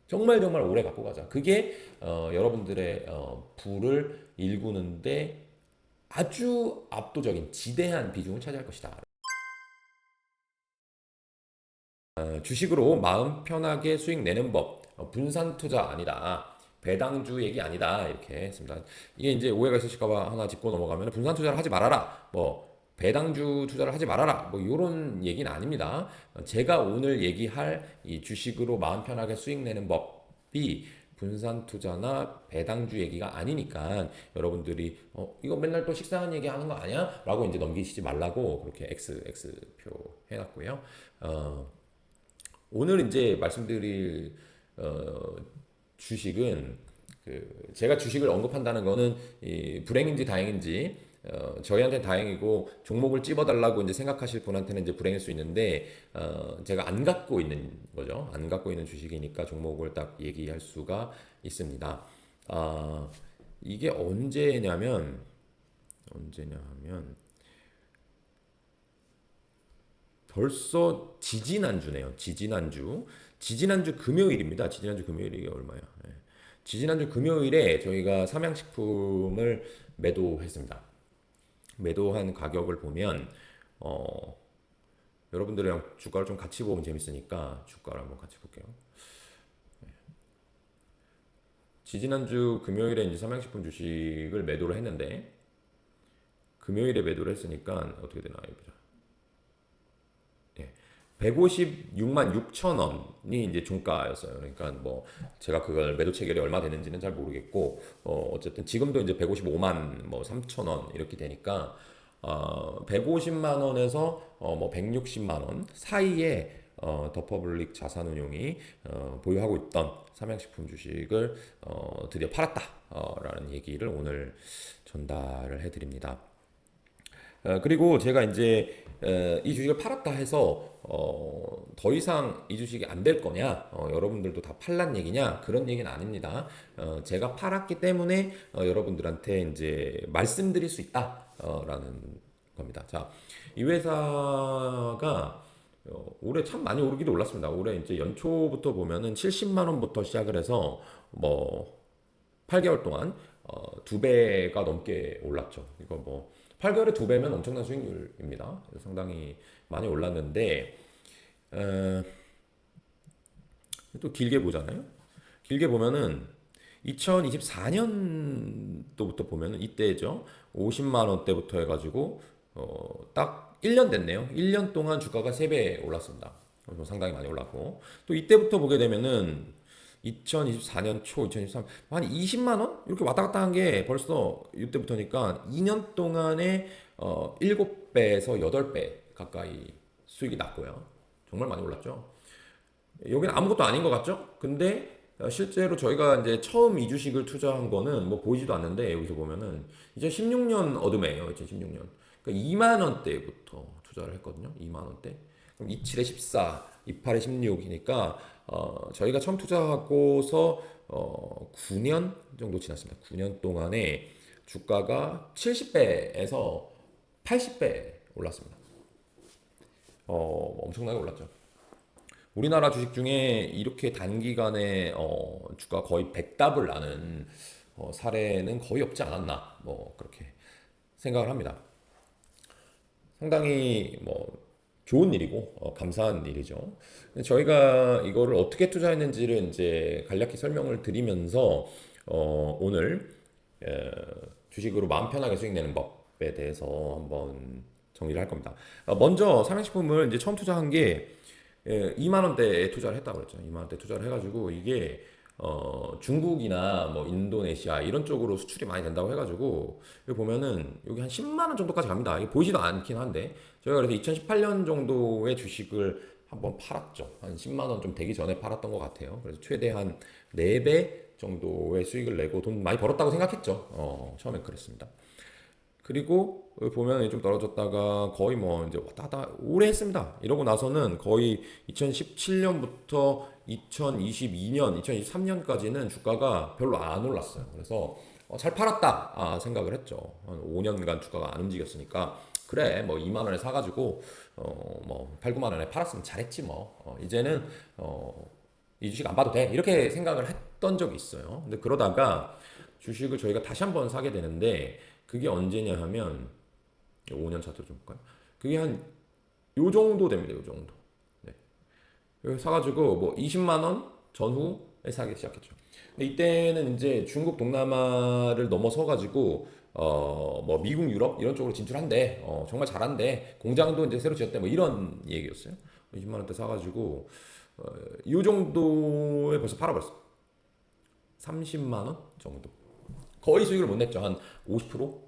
정말 정말 오래 갖고 가자. 그게 여러분들의 부를 일구는데 아주 압도적인 지대한 비중을 차지할 것이다. 주식으로 마음 편하게 수익 내는 법, 분산 투자 아니다. 배당주 얘기 아니다. 이렇게 했습니다. 이게 이제 오해가 있으실까봐 하나 짚고 넘어가면 분산 투자를 하지 말아라. 뭐 배당주 투자를 하지 말아라. 뭐 이런 얘기는 아닙니다. 제가 오늘 얘기할 이 주식으로 마음 편하게 수익 내는 법이 분산 투자나 배당주 얘기가 아니니까 여러분들이 이거 맨날 또 식상한 얘기 하는 거 아니야? 라고 이제 넘기시지 말라고 그렇게 X표 해놨고요. 오늘 이제 말씀드릴 어, 주식은 제가 주식을 언급한다는 거는 불행인지 다행인지 저희한테 다행이고 종목을 찝어달라고 이제 생각하실 분한테는 이제 불행일 수 있는데 제가 안 갖고 있는 거죠. 안 갖고 있는 주식이니까 종목을 딱 얘기할 수가 있습니다. 아, 이게 언제냐면 벌써 지지난주네요. 지지난주 금요일입니다. 지지난주 금요일이 얼마야? 예. 지지난주 금요일에 저희가 삼양식품을 매도했습니다. 매도한 가격을 보면 어, 여러분들이랑 주가를 좀 같이 보면 재밌으니까 주가를 한번 같이 볼게요. 지지난주 금요일에 이제 삼양식품 주식을 매도를 했는데 금요일에 매도를 했으니까 어떻게 되나 보자. 156만 6천 원이 이제 종가였어요. 그러니까 뭐 제가 그걸 매도 체결이 얼마 되는지는 잘 모르겠고 어쨌든 지금도 이제 155만 뭐 3천 원 이렇게 되니까 150만 원에서 뭐 160만 원 사이에 더퍼블릭 자산운용이 보유하고 있던 삼양식품 주식을 드디어 팔았다라는 얘기를 오늘 전달을 해드립니다. 그리고 제가 이제 이 주식을 팔았다 해서 더 이상 이 주식이 안 될 거냐, 여러분들도 다 팔란 얘기냐 그런 얘기는 아닙니다. 제가 팔았기 때문에 여러분들한테 이제 말씀드릴 수 있다라는 겁니다. 자, 이 회사가 올해 참 많이 오르기도 올랐습니다. 올해 이제 연초부터 보면은 70만 원부터 시작을 해서 뭐 8개월 동안 2배가 넘게 올랐죠. 이거 뭐 8개월에 2배면 엄청난 수익률입니다. 상당히 많이 올랐는데 어, 또 길게 보잖아요. 길게 보면은 2024년도부터 보면은 이때죠. 50만 원대부터 해가지고 딱 1년 됐네요. 1년 동안 주가가 3배 올랐습니다. 상당히 많이 올랐고 또 이때부터 보게 되면은 2024년 초, 2023, 한 20만 원? 이렇게 왔다 갔다 한 게 벌써 이때부터니까 2년 동안에 7배에서 8배 가까이 수익이 났고요. 정말 많이 올랐죠. 여기는 아무것도 아닌 것 같죠? 근데 실제로 저희가 이제 처음 이 주식을 투자한 거는 뭐 보이지도 않는데 여기서 보면은 2016년 어둠이에요. 2016년. 그러니까 2만 원대부터 투자를 했거든요. 2만 원대. 그럼 27에 14, 28에 16이니까 저희가 처음 투자하고서 9년 정도 지났습니다. 9년 동안에 주가가 70배에서 80배 올랐습니다. 엄청나게 올랐죠. 우리나라 주식 중에 이렇게 단기간에 주가 거의 100답을 나는 사례는 거의 없지 않았나 뭐 그렇게 생각을 합니다. 상당히 뭐 좋은 일이고 감사한 일이죠. 근데 저희가 이거를 어떻게 투자했는지를 이제 간략히 설명을 드리면서 오늘 에, 주식으로 마음 편하게 수익 내는 법에 대해서 한번 정리를 할 겁니다. 먼저 삼양식품을 이제 처음 투자한 게 2만 원대에 투자를 했다고 그랬죠. 2만 원대 투자를 해가지고 이게 중국이나 뭐 인도네시아 이런 쪽으로 수출이 많이 된다고 해가지고 여기 보면은 여기 한 10만 원 정도까지 갑니다. 이게 보이지도 않긴 한데 저희가 그래서 2018년 정도의 주식을 한번 팔았죠. 한 10만 원 좀 되기 전에 팔았던 것 같아요. 그래서 최대 한 4배 정도의 수익을 내고 돈 많이 벌었다고 생각했죠. 처음엔 그랬습니다. 그리고 여기 보면 좀 떨어졌다가 거의 뭐 이제 왔다 갔다 오래 했습니다. 이러고 나서는 거의 2017년부터 2022년, 2023년까지는 주가가 별로 안 올랐어요. 그래서 잘 팔았다 생각을 했죠. 한 5년간 주가가 안 움직였으니까 그래 뭐 2만 원에 사가지고 뭐 8, 9만 원에 팔았으면 잘했지 뭐 이제는 이 주식 안 봐도 돼. 이렇게 생각을 했던 적이 있어요. 근데 그러다가 주식을 저희가 다시 한번 사게 되는데 그게 언제냐 하면 5년 차트 좀 볼까요? 그게 한 요 정도 됩니다. 요 정도. 네. 여기 사가지고 뭐 20만 원 전후에 사기 시작했죠. 근데 이때는 이제 중국 동남아를 넘어서 가지고 뭐 미국 유럽 이런 쪽으로 진출한대. 정말 잘한대. 공장도 이제 새로 지었대. 뭐 이런 얘기였어요. 20만 원대 사가지고 이 정도에 벌써 팔아버렸어. 30만 원 정도. 거의 수익을 못 냈죠. 한 50%?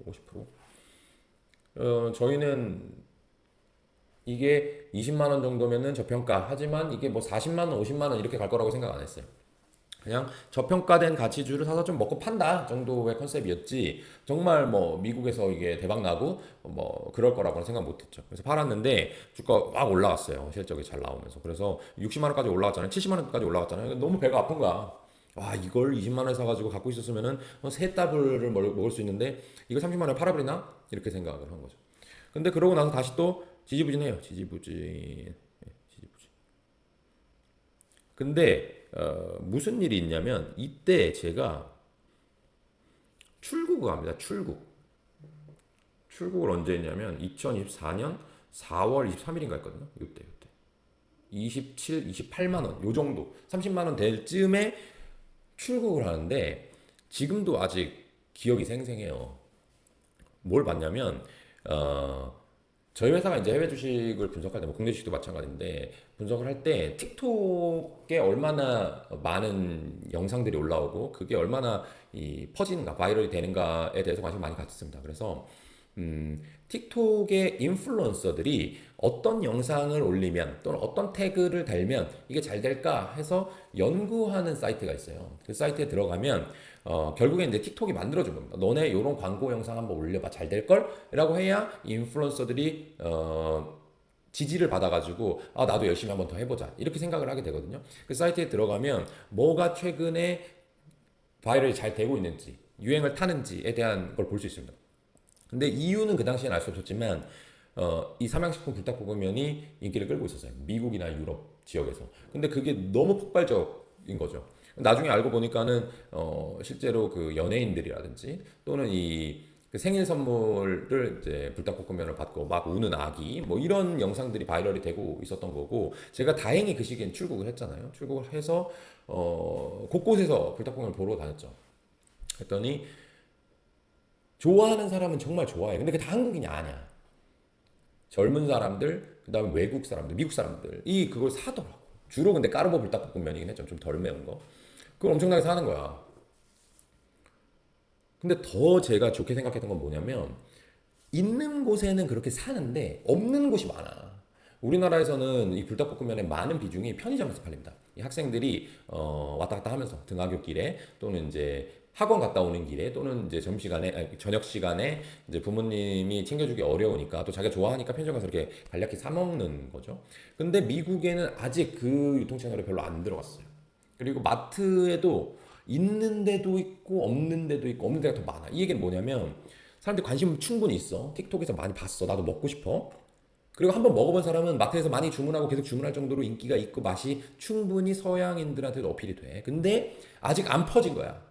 50%. 저희는 이게 20만 원 정도면은 저평가. 하지만 이게 뭐 40만 원, 50만 원 이렇게 갈 거라고 생각 안 했어요. 그냥 저평가된 가치주를 사서 좀 먹고 판다 정도의 컨셉이었지 정말 뭐 미국에서 이게 대박 나고 뭐 그럴 거라고는 생각 못 했죠. 그래서 팔았는데 주가 막 올라갔어요. 실적이 잘 나오면서. 그래서 60만 원까지 올라갔잖아요. 70만 원까지 올라갔잖아요. 너무 배가 아픈 거야. 와 이걸 20만 원에 사가지고 갖고 있었으면은 세 더블을 먹을 수 있는데 이거 30만 원에 팔아버리나 이렇게 생각을 한 거죠. 근데 그러고 나서 다시 또 지지부진해요. 지지부진. 지지부진. 근데 무슨 일이 있냐면 이때 제가 출국을 합니다. 출국을 언제 했냐면 2024년 4월 23일인가 했거든요. 이때 27, 28만 원, 요 정도 30만 원 될 쯤에 출국을 하는데 지금도 아직 기억이 생생해요. 뭘 봤냐면 저희 회사가 이제 해외 주식을 분석할 때, 뭐 국내 주식도 마찬가지인데, 분석을 할 때 틱톡에 얼마나 많은 영상들이 올라오고, 그게 얼마나 퍼지는가, 바이럴이 되는가에 대해서 관심 많이 가졌습니다. 그래서, 틱톡의 인플루언서들이 어떤 영상을 올리면, 또는 어떤 태그를 달면 이게 잘 될까 해서 연구하는 사이트가 있어요. 그 사이트에 들어가면, 결국에 이제 틱톡이 만들어준 겁니다. 너네 이런 광고 영상 한번 올려봐. 잘 될걸? 라고 해야 인플루언서들이, 지지를 받아가지고, 아, 나도 열심히 한번 더 해보자. 이렇게 생각을 하게 되거든요. 그 사이트에 들어가면 뭐가 최근에 바이럴이 잘 되고 있는지, 유행을 타는지에 대한 걸 볼 수 있습니다. 근데 이유는 그 당시엔 알 수 없었지만, 이 삼양식품 불닭볶음면이 인기를 끌고 있었어요. 미국이나 유럽 지역에서. 근데 그게 너무 폭발적인 거죠. 나중에 알고 보니까는 실제로 그 연예인들이라든지 또는 그 생일 선물을 이제 불닭볶음면을 받고 막 우는 아기 뭐 이런 영상들이 바이럴이 되고 있었던 거고 제가 다행히 그 시기엔 출국을 했잖아요. 출국을 해서 곳곳에서 불닭볶음면을 보러 다녔죠. 했더니 좋아하는 사람은 정말 좋아해. 근데 그게 다 한국인이 아니야. 젊은 사람들, 그다음에 외국 사람들, 미국 사람들이 그걸 사더라고. 주로 근데 까르보 불닭볶음면이긴 했죠. 좀 덜 매운 거. 그걸 엄청나게 사는 거야. 근데 더 제가 좋게 생각했던 건 뭐냐면 있는 곳에는 그렇게 사는데 없는 곳이 많아. 우리나라에서는 이 불닭볶음면의 많은 비중이 편의점에서 팔립니다. 이 학생들이 왔다 갔다 하면서 등하굣길에 또는 이제 학원 갔다 오는 길에 또는 이제 점심시간에 저녁 시간에 이제 부모님이 챙겨주기 어려우니까 또 자기가 좋아하니까 편의점 가서 이렇게 간략히 사 먹는 거죠. 근데 미국에는 아직 그 유통 채널이 별로 안 들어갔어요. 그리고 마트에도 있는 데도 있고 없는 데도 있고 없는 데가 더 많아. 이 얘기는 뭐냐면 사람들이 관심 충분히 있어. 틱톡에서 많이 봤어. 나도 먹고 싶어. 그리고 한번 먹어본 사람은 마트에서 많이 주문하고 계속 주문할 정도로 인기가 있고 맛이 충분히 서양인들한테도 어필이 돼. 근데 아직 안 퍼진 거야.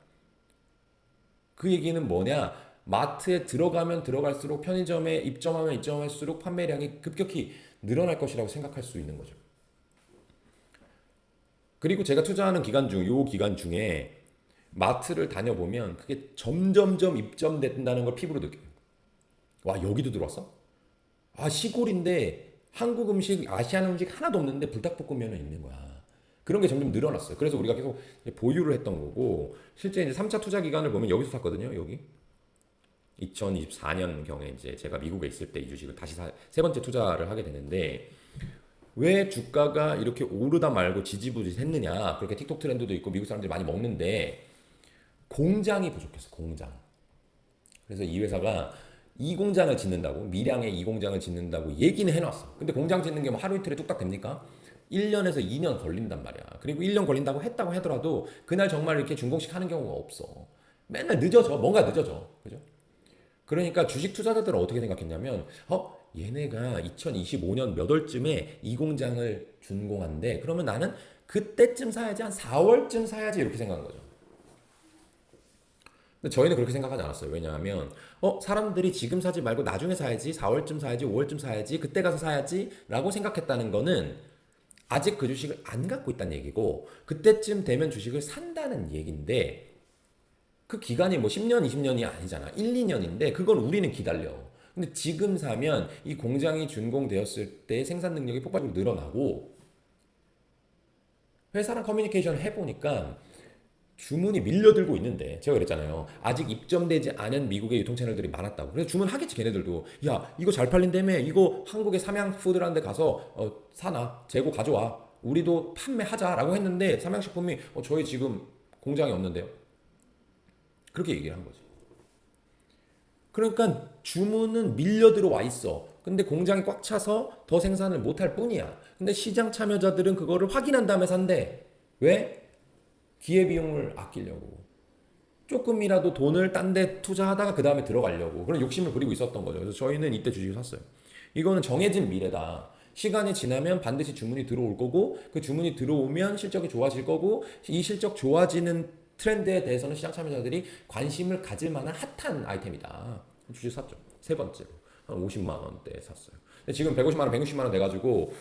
그 얘기는 뭐냐? 마트에 들어가면 들어갈수록 편의점에 입점하면 입점할수록 판매량이 급격히 늘어날 것이라고 생각할 수 있는 거죠. 그리고 제가 투자하는 기간 중, 요 기간 중에 마트를 다녀보면 그게 점점점 입점된다는 걸 피부로 느껴요. 와, 여기도 들어왔어? 아, 시골인데 한국 음식, 아시안 음식 하나도 없는데 불닭볶음면은 있는 거야. 그런 게 점점 늘어났어요. 그래서 우리가 계속 보유를 했던 거고, 실제 이제 3차 투자 기간을 보면 여기서 샀거든요, 여기. 2024년경에 이제 제가 미국에 있을 때 이 주식을 다시 세 번째 투자를 하게 되는데, 왜 주가가 이렇게 오르다 말고 지지부진했느냐? 그렇게 틱톡 트렌드도 있고 미국 사람들이 많이 먹는데 공장이 부족했어. 공장. 그래서 이 회사가 이 공장을 짓는다고 밀양에 이 공장을 짓는다고 얘기는 해놨어. 근데 공장 짓는 게 뭐 하루 이틀에 뚝딱 됩니까? 1년에서 2년 걸린단 말이야. 그리고 1년 걸린다고 했다고 하더라도 그날 정말 이렇게 준공식 하는 경우가 없어. 맨날 늦어져. 뭔가 늦어져. 그죠? 그러니까 주식 투자자들은 어떻게 생각했냐면, 얘네가 2025년 몇 월쯤에 이 공장을 준공한대. 그러면 나는 그때쯤 사야지, 한 4월쯤 사야지 이렇게 생각한 거죠. 근데 저희는 그렇게 생각하지 않았어요. 왜냐하면 사람들이 지금 사지 말고 나중에 사야지, 4월쯤 사야지, 5월쯤 사야지, 그때 가서 사야지 라고 생각했다는 거는 아직 그 주식을 안 갖고 있다는 얘기고, 그때쯤 되면 주식을 산다는 얘기인데, 그 기간이 뭐 10년, 20년이 아니잖아. 1, 2년인데 그걸 우리는 기다려. 근데 지금 사면 이 공장이 준공되었을 때 생산 능력이 폭발적으로 늘어나고, 회사랑 커뮤니케이션을 해보니까 주문이 밀려들고 있는데, 제가 그랬잖아요. 아직 입점되지 않은 미국의 유통 채널들이 많았다고. 그래서 주문하겠지 걔네들도. 야 이거 잘 팔린다며, 이거 한국의 삼양푸드라는 데 가서 사나 재고 가져와, 우리도 판매하자라고 했는데, 삼양식품이 저희 지금 공장이 없는데요, 그렇게 얘기를 한 거지. 그러니까 주문은 밀려 들어와 있어. 근데 공장이 꽉 차서 더 생산을 못할 뿐이야. 근데 시장 참여자들은 그거를 확인한 다음에 산대. 왜? 기회비용을 아끼려고. 조금이라도 돈을 딴 데 투자하다가 그 다음에 들어가려고 그런 욕심을 부리고 있었던 거죠. 그래서 저희는 이때 주식을 샀어요. 이거는 정해진 미래다. 시간이 지나면 반드시 주문이 들어올 거고, 그 주문이 들어오면 실적이 좋아질 거고, 이 실적 좋아지는 트렌드에 대해서는 시장 참여자들이 관심을 가질 만한 핫한 아이템이다. 주식 샀죠. 세 번째로 한 50만 원대에 샀어요. 근데 지금 150만 원, 160만 원 돼가지고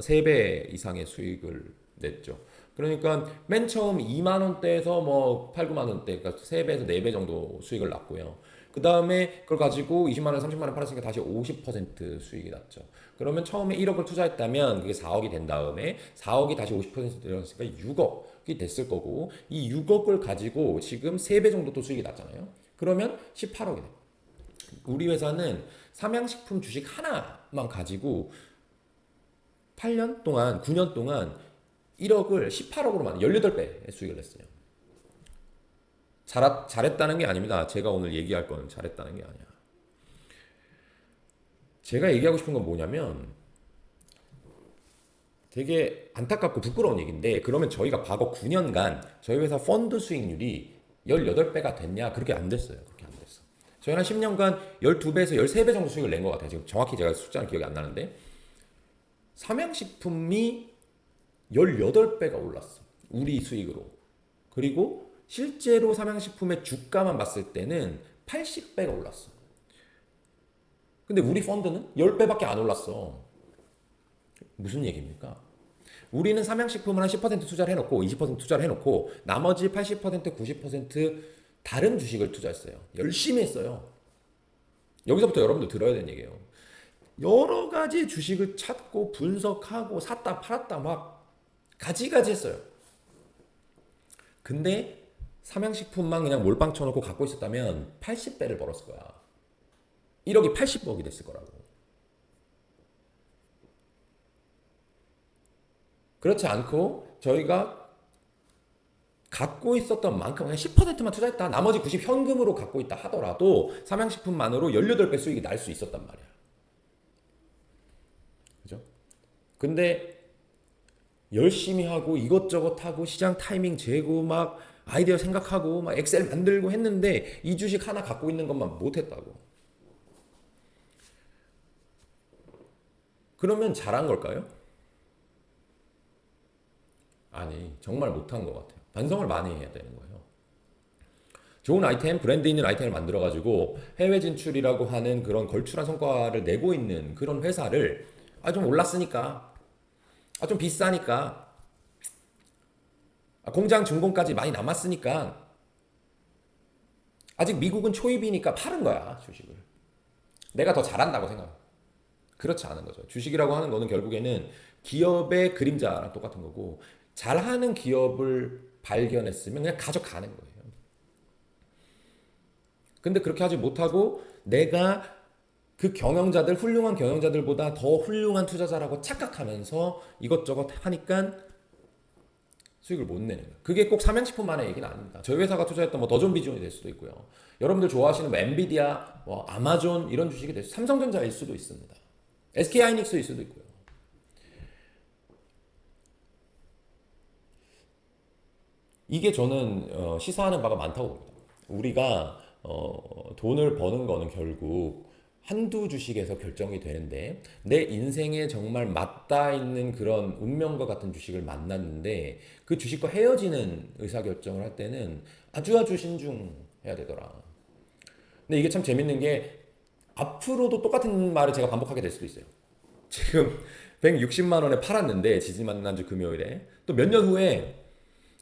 3배 이상의 수익을 냈죠. 그러니까 맨 처음 2만 원대에서 뭐 8, 9만 원대, 그러니까 3배에서 4배 정도 수익을 났고요. 그 다음에 그걸 가지고 20만 원, 30만 원 팔았으니까 다시 50% 수익이 났죠. 그러면 처음에 1억을 투자했다면 그게 4억이 된 다음에 4억이 다시 50% 늘었으니까 6억이 됐을 거고, 이 6억을 가지고 지금 3배 정도 또 수익이 났잖아요. 그러면 18억이 돼. 우리 회사는 삼양식품 주식 하나만 가지고 8년 동안, 9년 동안 1억을 18억으로 18배 수익을 냈어요. 잘했다는 게 아닙니다. 제가 오늘 얘기할 건 잘했다는 게 아니야. 제가 얘기하고 싶은 건 뭐냐면, 되게 안타깝고 부끄러운 얘기인데, 그러면 저희가 과거 9년간 저희 회사 펀드 수익률이 18배가 됐냐? 그렇게 안 됐어요. 그렇게 안 됐어. 저희 한 10년간 12배에서 13배 정도 수익을 낸 것 같아요. 지금 정확히 제가 숫자는 기억이 안 나는데, 삼양식품이 18배가 올랐어. 우리 수익으로. 그리고 실제로 삼양식품의 주가만 봤을 때는 80배가 올랐어. 근데 우리 펀드는 10배밖에 안 올랐어. 무슨 얘기입니까? 우리는 삼양식품을 한 10% 투자를 해놓고 20% 투자를 해놓고 나머지 80% 90% 다른 주식을 투자했어요. 열심히 했어요. 여기서부터 여러분들 들어야 되는 얘기예요. 여러 가지 주식을 찾고 분석하고 샀다 팔았다 막 가지가지 했어요. 근데 삼양식품만 그냥 몰빵 쳐놓고 갖고 있었다면 80배를 벌었을 거야. 1억이 80억이 됐을 거라고. 그렇지 않고 저희가 갖고 있었던 만큼 그냥 10%만 투자했다, 나머지 90 현금으로 갖고 있다 하더라도 삼양식품만으로 18배 수익이 날 수 있었단 말이야. 그죠? 근데 열심히 하고 이것저것 하고 시장 타이밍 재고 막 아이디어 생각하고 막 엑셀 만들고 했는데 이 주식 하나 갖고 있는 것만 못했다고. 그러면 잘한 걸까요? 아니, 정말 못한 것 같아요. 반성을 많이 해야 되는 거예요. 좋은 아이템, 브랜드 있는 아이템을 만들어가지고 해외 진출이라고 하는 그런 걸출한 성과를 내고 있는 그런 회사를 좀 올랐으니까, 좀 비싸니까, 공장 준공까지 많이 남았으니까, 아직 미국은 초입이니까 파는 거야, 주식을. 내가 더 잘한다고 생각. 그렇지 않은 거죠. 주식이라고 하는 거는 결국에는 기업의 그림자랑 똑같은 거고, 잘하는 기업을 발견했으면 그냥 가져가는 거예요. 근데 그렇게 하지 못하고 내가 그 경영자들, 훌륭한 경영자들보다 더 훌륭한 투자자라고 착각하면서 이것저것 하니까 수익을 못 내는 거예요. 그게 꼭 삼양식품만의 얘기는 아닙니다. 저희 회사가 투자했던 뭐 더존비전이 될 수도 있고요. 여러분들 좋아하시는 뭐 엔비디아, 뭐 아마존 이런 주식이 될 수, 삼성전자일 수도 있습니다. SK하이닉스일 수도 있고요. 이게 저는 시사하는 바가 많다고 봅니다. 우리가 돈을 버는 거는 결국 한두 주식에서 결정이 되는데 내 인생에 정말 맞닿아 있는 그런 운명과 같은 주식을 만났는데 그 주식과 헤어지는 의사결정을 할 때는 아주 신중해야 되더라. 근데 이게 참 재밌는 게 앞으로도 똑같은 말을 제가 반복하게 될 수도 있어요. 지금 160만 원에 팔았는데 지지난주 금요일에 또 몇 년 후에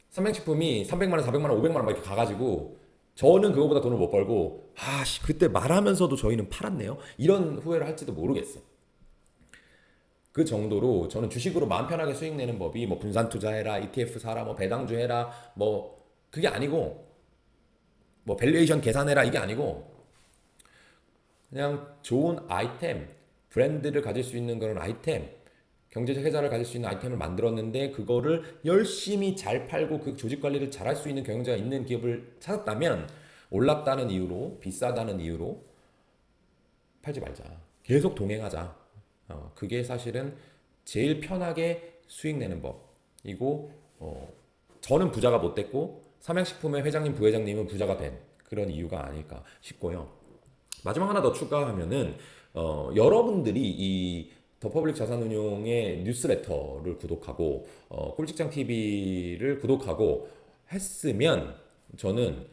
삼양식품이 300만 원, 400만 원, 500만 원 막 이렇게 가가지고 저는 그거보다 돈을 못 벌고 그때 말하면서도 저희는 팔았네요. 이런 후회를 할지도 모르겠어. 그 정도로 저는 주식으로 마음 편하게 수익 내는 법이 뭐 분산 투자해라, ETF 사라, 뭐 배당주 해라, 뭐 그게 아니고 뭐 밸류에이션 계산해라 이게 아니고 그냥 좋은 아이템, 브랜드를 가질 수 있는 그런 아이템, 경제적 혜자를 가질 수 있는 아이템을 만들었는데 그거를 열심히 잘 팔고 그 조직 관리를 잘할 수 있는 경영자가 있는 기업을 찾았다면 올랐다는 이유로 비싸다는 이유로 팔지 말자. 계속 동행하자. 그게 사실은 제일 편하게 수익 내는 법이고 저는 부자가 못 됐고 삼양식품의 회장님 부회장님은 부자가 된 그런 이유가 아닐까 싶고요. 마지막 하나 더 추가하면은 여러분들이 이 더퍼블릭 자산운용의 뉴스레터를 구독하고 꿀직장 TV를 구독하고 했으면 저는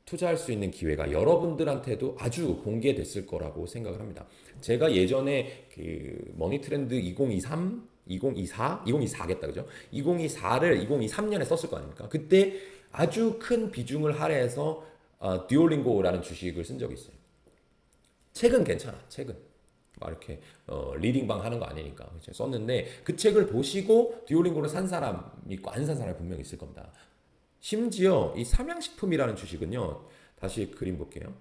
투자할 수 있는 기회가 여러분들한테도 아주 공개됐을 거라고 생각을 합니다. 제가 예전에 그 머니트렌드 2023, 2024, 2024겠다 그죠? 2024를 2023년에 썼을 거 아닙니까? 그때 아주 큰 비중을 할애해서 듀오링고라는 주식을 쓴 적이 있어요. 책은 괜찮아. 책은 막 이렇게 리딩방 하는 거 아니니까 썼는데 그 책을 보시고 듀오링고를 산 사람 있고 안 산 사람이 분명히 있을 겁니다. 심지어 이 삼양식품이라는 주식은요. 다시 그림 볼게요.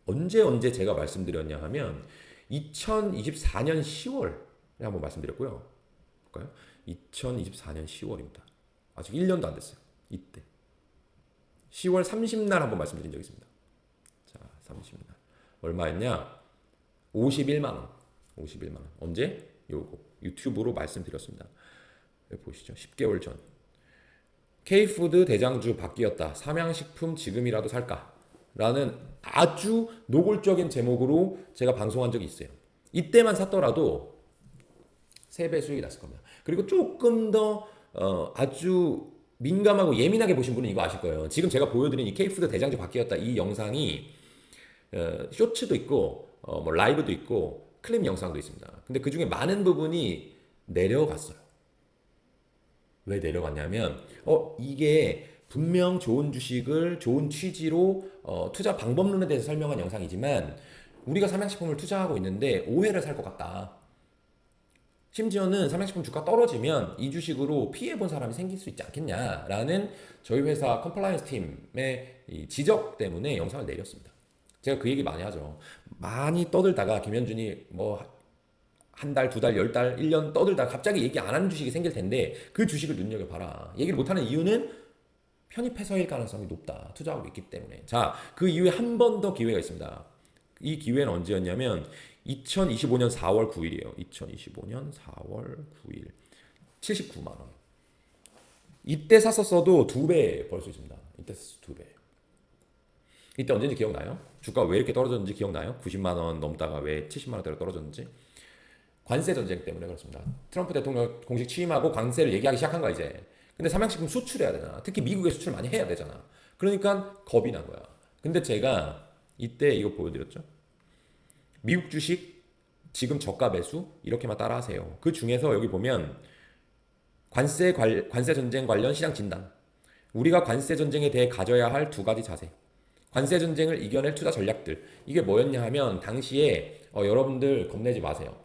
언제 제가 말씀드렸냐 하면 2024년 10월에 한번 말씀드렸고요. 볼까요? 2024년 10월입니다. 아직 1년도 안 됐어요. 이때 10월 30날 한번 말씀드린 적이 있습니다. 자, 30날 얼마였냐? 51만 원. 51만 원. 언제? 요거 유튜브로 말씀드렸습니다. 여기 보시죠. 10개월 전. K푸드 대장주 바뀌었다. 삼양식품 지금이라도 살까? 라는 아주 노골적인 제목으로 제가 방송한 적이 있어요. 이때만 샀더라도 3배 수익이 났을 겁니다. 그리고 조금 더 아주 민감하고 예민하게 보신 분은 이거 아실 거예요. 지금 제가 보여드린 이 K푸드 대장주 바뀌었다 이 영상이 쇼츠도 있고 뭐 라이브도 있고 클립 영상도 있습니다. 근데 그 중에 많은 부분이 내려갔어요. 왜 내려갔냐면 이게 분명 좋은 주식을 좋은 취지로 투자 방법론에 대해서 설명한 영상이지만 우리가 삼양식품을 투자하고 있는데 오해를 살 것 같다. 심지어는 삼양식품 주가 떨어지면 이 주식으로 피해본 사람이 생길 수 있지 않겠냐라는 저희 회사 컴플라이언스 팀의 이 지적 때문에 영상을 내렸습니다. 제가 그 얘기 많이 하죠. 많이 떠들다가 김현준이 뭐 한 달, 두 달, 10달, 1년 떠들다가 갑자기 얘기 안 하는 주식이 생길 텐데 그 주식을 눈여겨봐라. 얘기를 못하는 이유는 편입해서일 가능성이 높다. 투자하고 있기 때문에. 자, 그 이후에 한 번 더 기회가 있습니다. 이 기회는 언제였냐면 2025년 4월 9일이에요. 2025년 4월 9일. 79만 원. 이때 샀었어도 2배 벌 수 있습니다. 이때 샀어 2배. 이때 언제인지 기억나요? 주가 왜 이렇게 떨어졌는지 기억나요? 90만 원 넘다가 왜 70만 원대로 떨어졌는지? 관세 전쟁 때문에 그렇습니다. 트럼프 대통령 공식 취임하고 관세를 얘기하기 시작한 거야 이제. 근데 삼양식품 수출해야 되잖아. 특히 미국에 수출 많이 해야 되잖아. 그러니까 겁이 난 거야. 근데 제가 이때 이거 보여드렸죠. 미국 주식 지금 저가 매수 이렇게만 따라하세요. 그 중에서 여기 보면 관세 전쟁 관련 시장 진단. 우리가 관세 전쟁에 대해 가져야 할 2가지 자세. 관세 전쟁을 이겨낼 투자 전략들. 이게 뭐였냐 하면 당시에 여러분들 겁내지 마세요.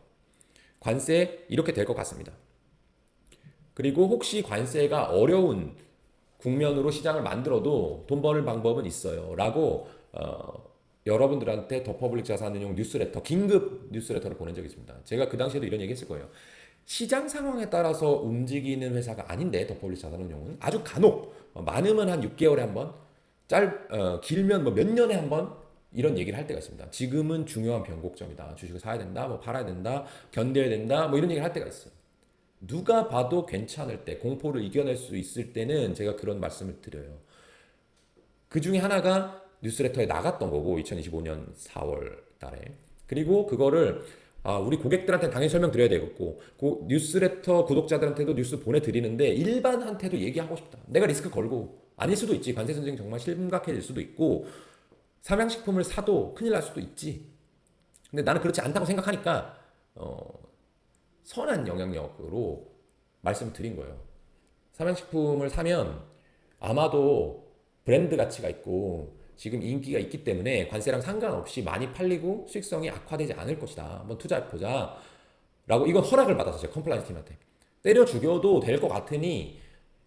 관세 이렇게 될 것 같습니다. 그리고 혹시 관세가 어려운 국면으로 시장을 만들어도 돈 버는 방법은 있어요. 라고 여러분들한테 더 퍼블릭 자산운용 뉴스레터, 긴급 뉴스레터를 보낸 적이 있습니다. 제가 그 당시에도 이런 얘기 했을 거예요. 시장 상황에 따라서 움직이는 회사가 아닌데 더 퍼블릭 자산운용은 아주 간혹 많으면 한 6개월에 한 번, 길면 뭐 몇 년에 한 번 이런 얘기를 할 때가 있습니다. 지금은 중요한 변곡점이다. 주식을 사야 된다, 뭐 팔아야 된다, 견뎌야 된다, 뭐 이런 얘기를 할 때가 있어요. 누가 봐도 괜찮을 때, 공포를 이겨낼 수 있을 때는 제가 그런 말씀을 드려요. 그 중에 하나가 뉴스레터에 나갔던 거고 2025년 4월 달에. 그리고 그거를 우리 고객들한테 당연히 설명드려야 되겠고 뉴스레터 구독자들한테도 뉴스 보내드리는데 일반한테도 얘기하고 싶다. 내가 리스크 걸고 아닐 수도 있지. 관세 전쟁이 정말 심각해질 수도 있고 삼양식품을 사도 큰일 날 수도 있지. 근데 나는 그렇지 않다고 생각하니까 선한 영향력으로 말씀드린 거예요. 삼양식품을 사면 아마도 브랜드 가치가 있고 지금 인기가 있기 때문에 관세랑 상관없이 많이 팔리고 수익성이 악화되지 않을 것이다. 한번 투자해보자. 라고 이건 허락을 받아서 제가 컴플라이언스 팀한테 때려 죽여도 될 것 같으니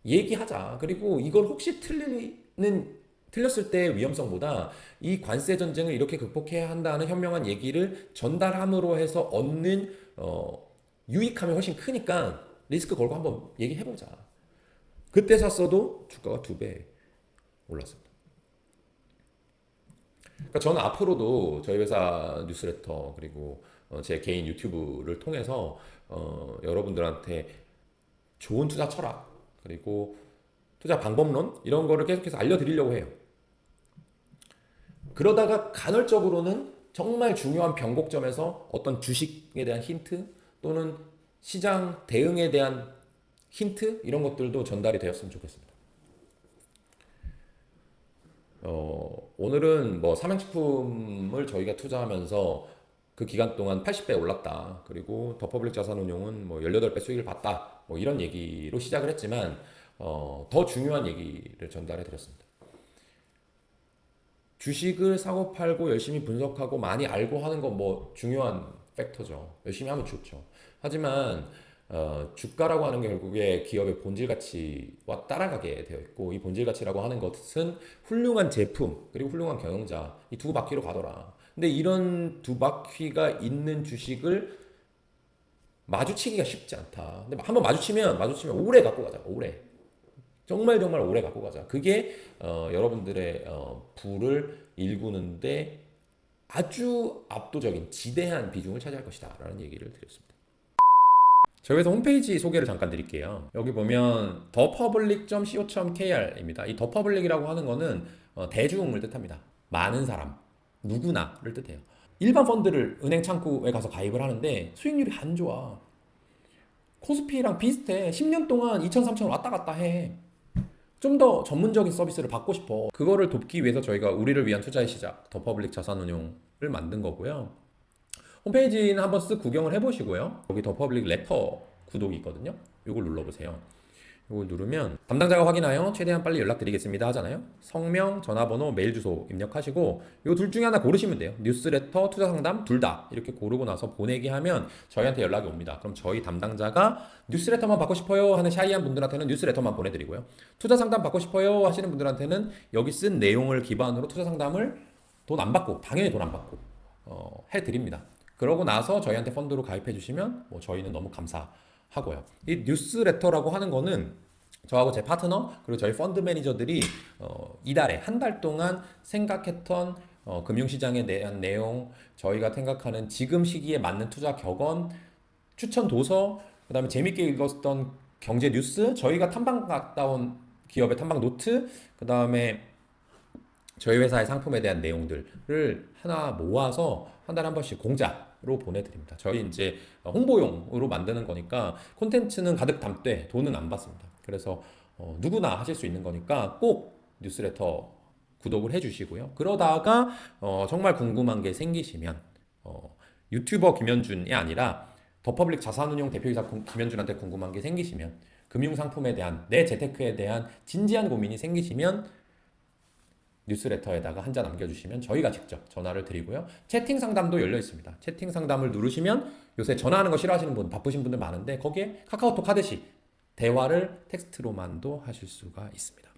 얘기하자. 그리고 이걸 혹시 틀렸을 때의 위험성보다 이 관세 전쟁을 이렇게 극복해야 한다는 현명한 얘기를 전달함으로 해서 얻는 유익함이 훨씬 크니까 리스크 걸고 한번 얘기해보자. 그때 샀어도 주가가 2배 올랐습니다. 그러니까 저는 앞으로도 저희 회사 뉴스레터 그리고 제 개인 유튜브를 통해서 여러분들한테 좋은 투자 철학 그리고 투자 방법론 이런 거를 계속해서 알려드리려고 해요. 그러다가 간헐적으로는 정말 중요한 변곡점에서 어떤 주식에 대한 힌트 또는 시장 대응에 대한 힌트 이런 것들도 전달이 되었으면 좋겠습니다. 오늘은 뭐 삼양식품을 저희가 투자하면서 그 기간 동안 80배 올랐다. 그리고 더퍼블릭 자산운용은 뭐 18배 수익을 봤다. 뭐 이런 얘기로 시작을 했지만 더 중요한 얘기를 전달해 드렸습니다. 주식을 사고 팔고 열심히 분석하고 많이 알고 하는 건 뭐 중요한 팩터죠. 열심히 하면 좋죠. 하지만 주가라고 하는 게 결국에 기업의 본질 가치와 따라가게 되어 있고 이 본질 가치라고 하는 것은 훌륭한 제품 그리고 훌륭한 경영자 이 두 바퀴로 가더라. 근데 이런 두 바퀴가 있는 주식을 마주치기가 쉽지 않다. 근데 한번 마주치면 오래 갖고 가자. 오래. 정말 오래 갖고 가자. 그게 여러분들의 부를 일구는데 아주 압도적인 지대한 비중을 차지할 것이다 라는 얘기를 드렸습니다. 저희 회사 홈페이지 소개를 잠깐 드릴게요. 여기 보면 thepublic.co.kr입니다. 이 thepublic이라고 하는 거는 대중을 뜻합니다. 많은 사람, 누구나를 뜻해요. 일반 펀드를 은행 창구에 가서 가입을 하는데 수익률이 안 좋아. 코스피랑 비슷해. 10년 동안 2천, 3천 왔다 갔다 해. 좀 더 전문적인 서비스를 받고 싶어. 그거를 돕기 위해서 저희가 우리를 위한 투자의 시작, 더퍼블릭 자산운용을 만든 거고요. 홈페이지는 한번 쓱 구경을 해보시고요. 여기 더퍼블릭 레터 구독이 있거든요. 이걸 눌러보세요. 이걸 누르면 담당자가 확인하여 최대한 빨리 연락드리겠습니다 하잖아요. 성명, 전화번호, 메일 주소 입력하시고 이 둘 중에 하나 고르시면 돼요. 뉴스레터, 투자상담 둘 다 이렇게 고르고 나서 보내기 하면 저희한테 연락이 옵니다. 그럼 저희 담당자가 뉴스레터만 받고 싶어요 하는 샤이한 분들한테는 뉴스레터만 보내드리고요. 투자상담 받고 싶어요 하시는 분들한테는 여기 쓴 내용을 기반으로 투자상담을 돈 안 받고 당연히 돈 안 받고 해드립니다. 그러고 나서 저희한테 펀드로 가입해 주시면 뭐 저희는 너무 감사하고요. 이 뉴스레터라고 하는 거는 저하고 제 파트너 그리고 저희 펀드 매니저들이 이달에 한 달 동안 생각했던 금융시장에 대한 내용, 저희가 생각하는 지금 시기에 맞는 투자 격언, 추천 도서, 그 다음에 재밌게 읽었던 경제 뉴스, 저희가 탐방 갔다 온 기업의 탐방 노트, 그 다음에 저희 회사의 상품에 대한 내용들을 하나 모아서 한 달에 한 번씩 공짜로 보내드립니다. 저희 이제 홍보용으로 만드는 거니까 콘텐츠는 가득 담되 돈은 안 받습니다. 그래서 누구나 하실 수 있는 거니까 꼭 뉴스레터 구독을 해주시고요. 그러다가 정말 궁금한 게 생기시면 유튜버 김현준이 아니라 더퍼블릭 자산운용 대표이사 김현준한테 궁금한 게 생기시면 금융상품에 대한 내 재테크에 대한 진지한 고민이 생기시면 뉴스레터에다가 한자 남겨주시면 저희가 직접 전화를 드리고요. 채팅 상담도 열려 있습니다. 채팅 상담을 누르시면 요새 전화하는 거 싫어하시는 분, 바쁘신 분들 많은데 거기에 카카오톡 하듯이 대화를 텍스트로만도 하실 수가 있습니다.